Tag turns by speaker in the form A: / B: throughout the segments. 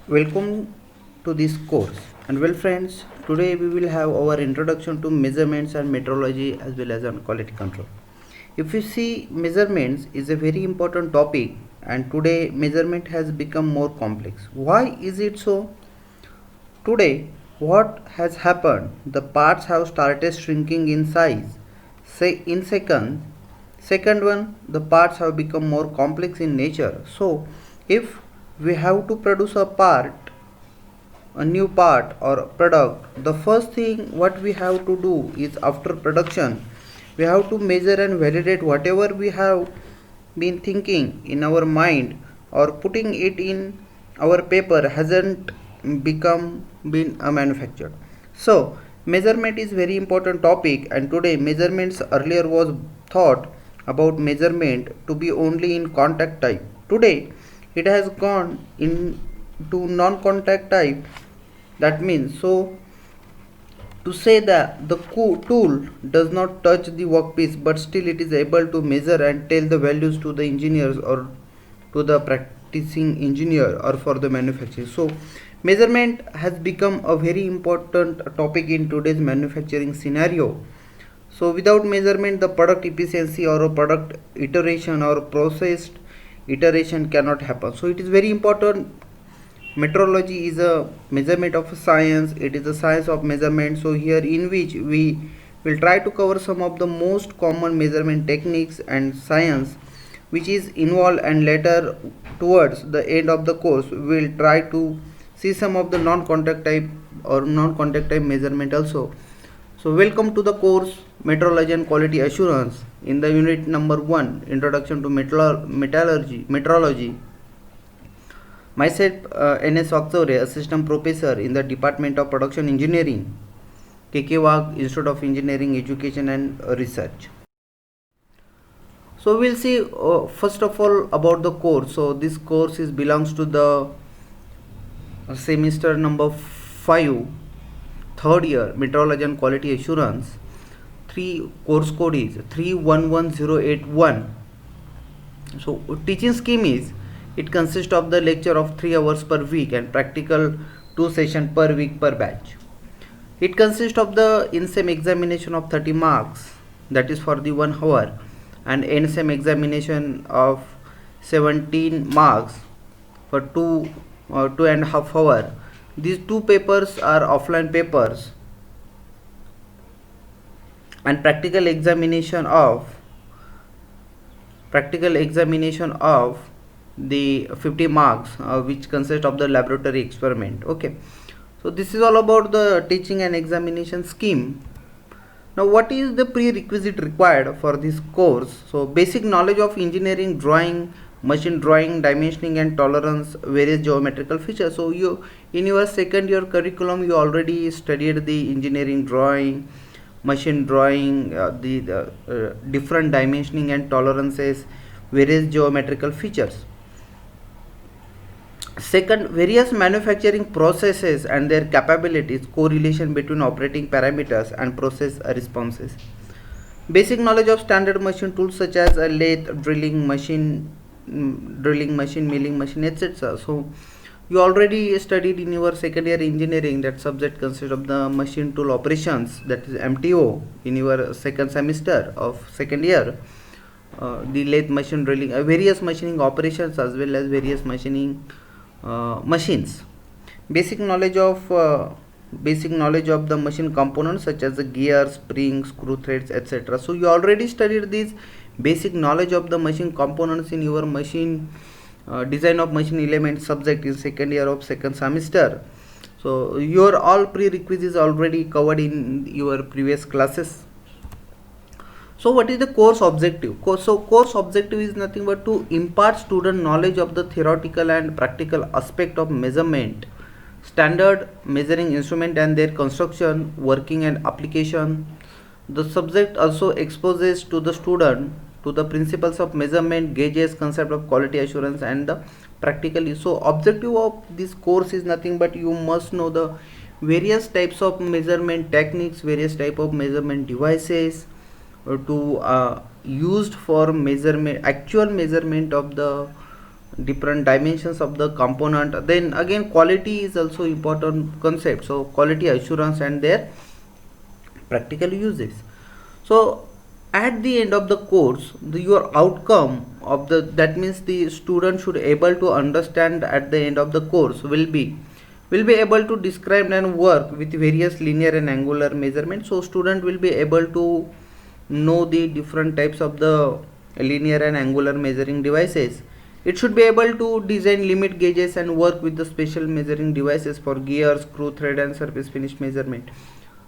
A: Welcome to this course. And well friends, today we will have our introduction to measurements and metrology as well as on quality control. If you see, measurements is a very important topic, and today measurement has become more complex. Why is it so? Today, what has happened? The parts have started shrinking in size. Say in seconds. Second one, the parts have become more complex in nature. So, if we have to produce a new part or product, the first thing what we have to do is after production, we have to measure and validate whatever we have been thinking in our mind or putting it in our paper hasn't become been manufactured. So measurement is very important topic, and today measurements earlier was thought about measurement to be only in contact type. Today it has gone into non-contact type. That means, so to say that the tool does not touch the workpiece, but still it is able to measure and tell the values to the engineers or to the practicing engineer or for the manufacturer. So measurement has become a very important topic in today's manufacturing scenario. So without measurement, the product efficiency or a product iteration or processed iteration cannot happen. So it is very important. Metrology is a measurement of a science. It is a science of measurement. So here in which we will try to cover some of the most common measurement techniques and science which is involved, and later towards the end of the course we will try to see some of the non-contact type or non-contact type measurement also. So welcome to the course Metrology and Quality Assurance in the unit number 1, Introduction to Metrology. Myself, N.S. Vaksore, Assistant Professor in the Department of Production Engineering, K.K. Wagh Institute of Engineering, Education and Research. So we'll see first of all about the course. So this course belongs to the semester number 5, third year, Metrology and Quality Assurance. Course code is 311081. So teaching scheme is, it consists of the lecture of 3 hours per week and practical 2 sessions per week per batch. It consists of the in-sem examination of 30 marks, that is for the 1 hour, and end-sem examination of 17 marks for 2.5 hours. These two papers are offline papers, and practical examination of the 50 marks, which consist of the laboratory experiment. Okay, so this is all about the teaching and examination scheme. Now what is the prerequisite required for this course? So basic knowledge of engineering drawing, machine drawing, dimensioning and tolerance, various geometrical features. So you in your second year curriculum you already studied the engineering drawing, machine drawing, the different dimensioning and tolerances, various geometrical features. Second, various manufacturing processes and their capabilities, correlation between operating parameters and process responses. Basic knowledge of standard machine tools such as a lathe, drilling machine, milling machine, etc. So you already studied in your second year engineering that subject consists of the machine tool operations, that is MTO, in your second semester of second year. The lathe machine, drilling, various machining operations as well as various machining machines. Basic knowledge of the machine components such as the gear, springs, screw threads, etc. So you already studied this basic knowledge of the machine components in your machine design of machine elements subject in second year of second semester. So your all prerequisites already covered in your previous classes. So what is the course objective? Course objective is nothing but to impart student knowledge of the theoretical and practical aspect of measurement, standard measuring instrument and their construction, working and application. The subject also exposes to the student to the principles of measurement, gauges, concept of quality assurance and the practically. So objective of this course is nothing but you must know the various types of measurement techniques, various type of measurement devices to used for measurement, actual measurement of the different dimensions of the component. Then again, quality is also important concept, so quality assurance and their practical uses. So at the end of the course, your outcome of the, that means the student should able to understand at the end of the course will be able to describe and work with various linear and angular measurements. So student will be able to know the different types of the linear and angular measuring devices. It should be able to design limit gauges and work with the special measuring devices for gear, screw thread and surface finish measurement.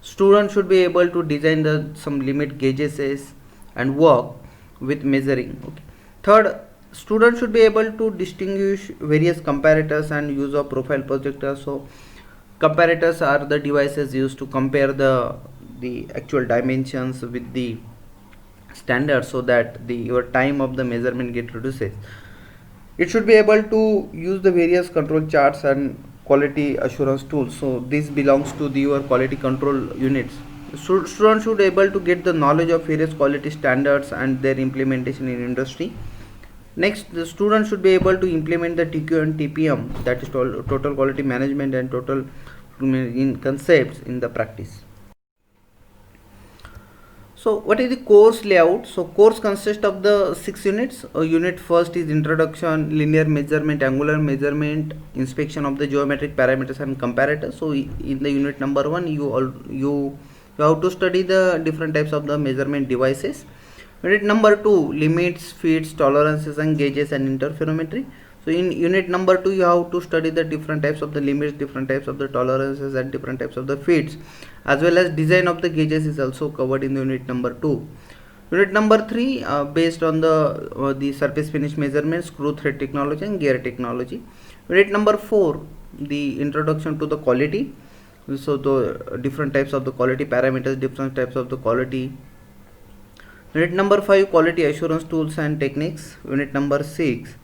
A: Student should be able to design some limit gauges and work with measuring. Okay. Third, student should be able to distinguish various comparators and use of profile projectors. So comparators are the devices used to compare the actual dimensions with the standard, so that your time of the measurement get reduces. It should be able to use the various control charts and quality assurance tools. So this belongs to your quality control units. Students should able to get the knowledge of various quality standards and their implementation in industry. Next, the student should be able to implement the TQ and TPM, that is total quality management and total in concepts in the practice. So what is the course layout? So course consists of the 6 units. Unit first is introduction, linear measurement, angular measurement, inspection of the geometric parameters and comparators. So in the unit number 1, you have to study the different types of the measurement devices. Unit number 2, limits, feeds, tolerances and gauges and interferometry. So in unit number 2, you have to study the different types of the limits, different types of the tolerances and different types of the feeds, as well as design of the gauges is also covered in the unit number 2. Unit number 3, based on the surface finish measurement, screw thread technology and gear technology. Unit number 4, the introduction to the quality. So the different types of the quality parameters, different types of the quality. Unit number 5, quality assurance tools and techniques. Unit number 6,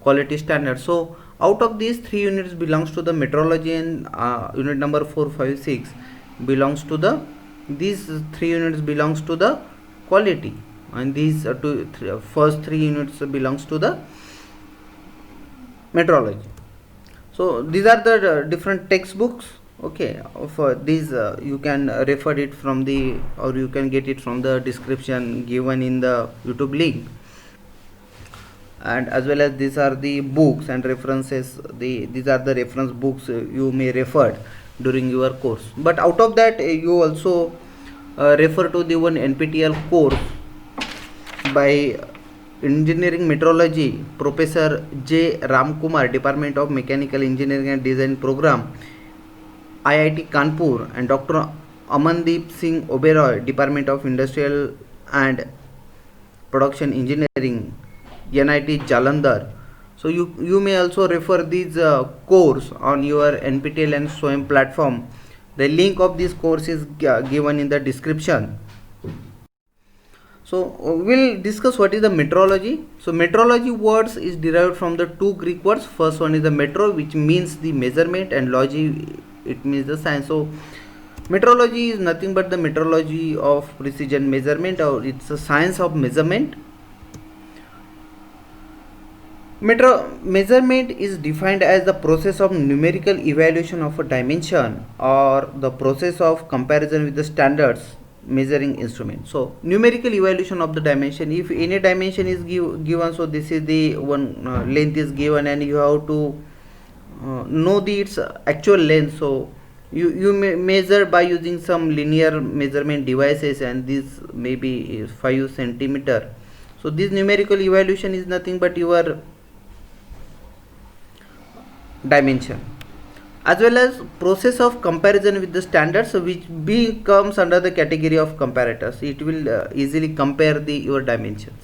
A: quality standards. So out of these 3 units belongs to the metrology, and unit number 4, 5, 6 belongs to the, these 3 units belongs to the quality, and these first 3 units belongs to the metrology. So these are the different textbooks. Okay, for these you can refer it from the, or you can get it from the description given in the YouTube link, and as well as these are the books and references. These are the reference books you may refer during your course. But out of that, you also refer to the one NPTEL course by engineering metrology, Professor J. Ramkumar, Department of Mechanical Engineering and Design Program, IIT Kanpur, and Dr. Amandeep Singh Oberoi, Department of Industrial and Production Engineering, NIT Jalandhar. So you may also refer these course on your NPTEL and SWAYAM platform. The link of this course is given in the description. So we'll discuss what is the metrology. So metrology words is derived from the 2 Greek words. First one is the metro, which means the measurement, and logy, it means the science. So metrology is nothing but the metrology of precision measurement, or it's a science of measurement. Measurement is defined as the process of numerical evaluation of a dimension, or the process of comparison with the standards measuring instrument. So numerical evaluation of the dimension, if any dimension is given, so this is the one length is given, and you have to know its actual length. So you may measure by using some linear measurement devices, and this may be 5 centimeter. So this numerical evaluation is nothing but your dimension, as well as process of comparison with the standards, which comes under the category of comparators. It will easily compare your dimensions.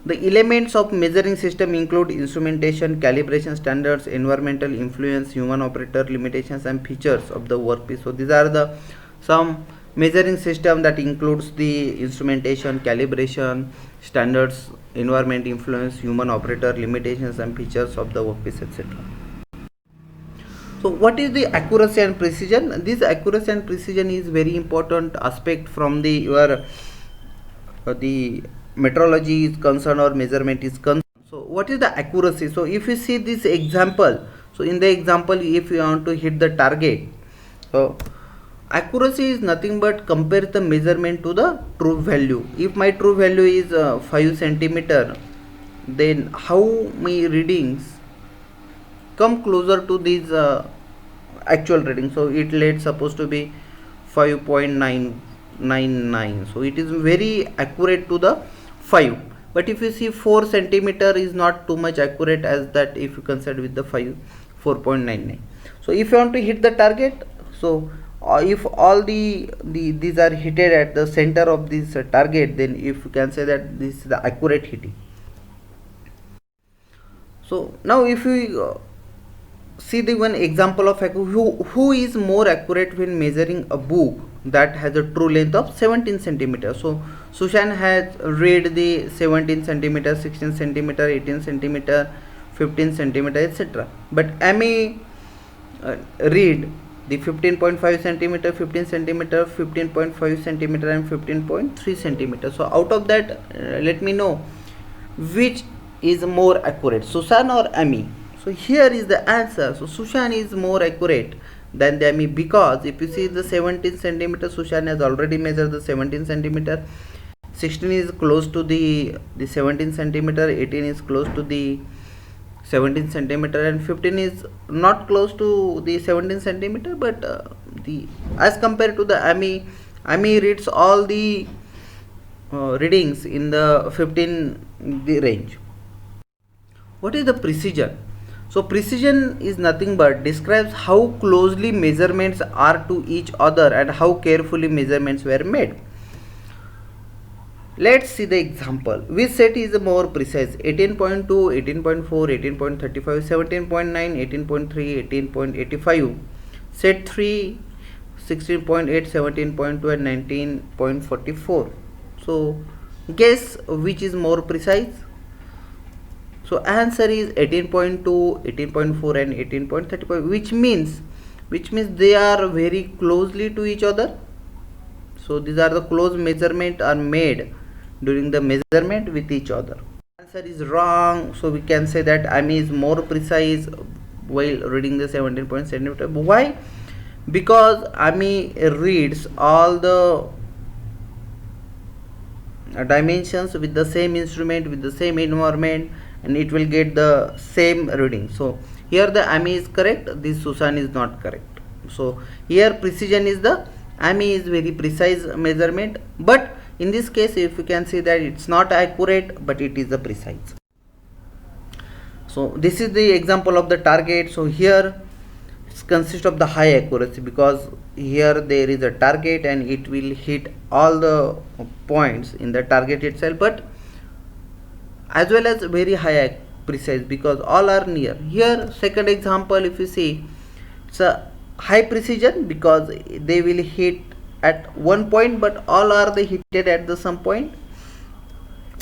A: The elements of measuring system include instrumentation, calibration standards, environmental influence, human operator limitations, and features of the workpiece. So these are the some measuring system that includes the instrumentation, calibration, standards, environment influence, human operator limitations, and features of the workpiece, etc. So what is the accuracy and precision? This accuracy and precision is very important aspect from the metrology is concerned, or measurement is concerned. So what is the accuracy? So if you see this example, so in the example, if you want to hit the target, so accuracy is nothing but compare the measurement to the true value. If my true value is 5 centimeter, then how many readings come closer to these actual reading? So it let's supposed to be 5.999, so it is very accurate to the 5. But if you see 4 centimeter is not too much accurate as that if you consider with the 4.99. so if you want to hit the target, so if all these are hit at the center of this target, then if you can say that this is the accurate hitting. So now if we see the one example of who is more accurate when measuring a book that has a true length of 17 centimeter. So Sushan has read the 17 centimeter, 16 centimeter, 18 centimeter, 15 centimeter, etc. But Amy read the 15.5 centimeter, 15 centimeter, 15.5 centimeter and 15.3 centimeter. So out of that, let me know which is more accurate, Susan or Amy. So here is the answer. So Sushan is more accurate than the Amy, because if you see the 17 centimeter, Sushan has already measured the 17 centimeter, 16 is close to the 17 centimeter, 18 is close to the 17 centimeter and 15 is not close to the 17 centimeter, but the as compared to the Amy reads all the readings in the 15 the range. What is the precision? So precision is nothing but describes how closely measurements are to each other and how carefully measurements were made. Let's see the example. Which set is more precise? 18.2, 18.4, 18.35, 17.9, 18.3, 18.85. Set 3, 16.8, 17.2 and 19.44. So guess which is more precise? So answer is 18.2, 18.4 and 18.35, which means they are very closely to each other. So these are the close measurement are made during the measurement with each other. Answer is wrong. So we can say that Amy is more precise while reading the 17 centimeter. Why? Because Amy reads all the dimensions with the same instrument, with the same environment, and it will get the same reading. So here the Amy is correct, this Susan is not correct. So here precision is the Amy is very precise measurement, but in this case if you can see that it's not accurate but it is the precise. So this is the example of the target. So here it consists of the high accuracy, because here there is a target and it will hit all the points in the target itself, but as well as very high precise because all are near. Here second example, if you see, it's a high precision because they will hit at one point but all are the hit at the some point,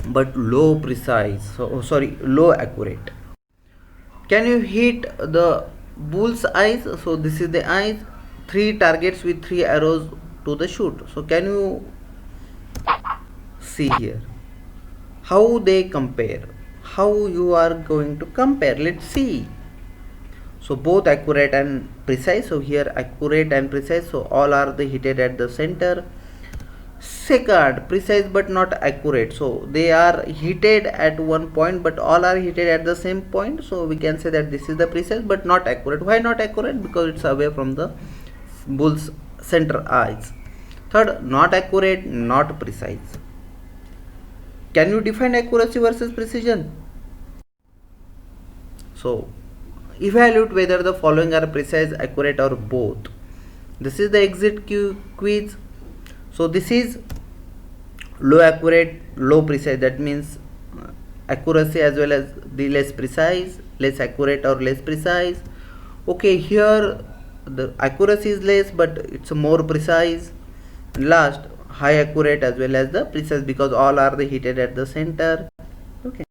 A: but low precise, so sorry, low accurate. Can you hit the bull's eyes? So this is the eyes, 3 targets with 3 arrows to the shoot. So can you see here how they compare? How you are going to compare? Let's see. So both accurate and precise. So here accurate and precise, so all are the hit at the center. Second, precise but not accurate, so they are hit at one point but all are hit at the same point. So we can say that this is the precise but not accurate. Why not accurate? Because it's away from the bull's center eyes. Third, not accurate, not precise. Can you define accuracy versus precision? So evaluate whether the following are precise, accurate or both. This is the exit quiz. So this is low accurate, low precise, that means accuracy as well as the less precise, less accurate or less precise. Okay, here the accuracy is less but it's more precise. Last, high accurate as well as the precise because all are the hit at the center. Okay.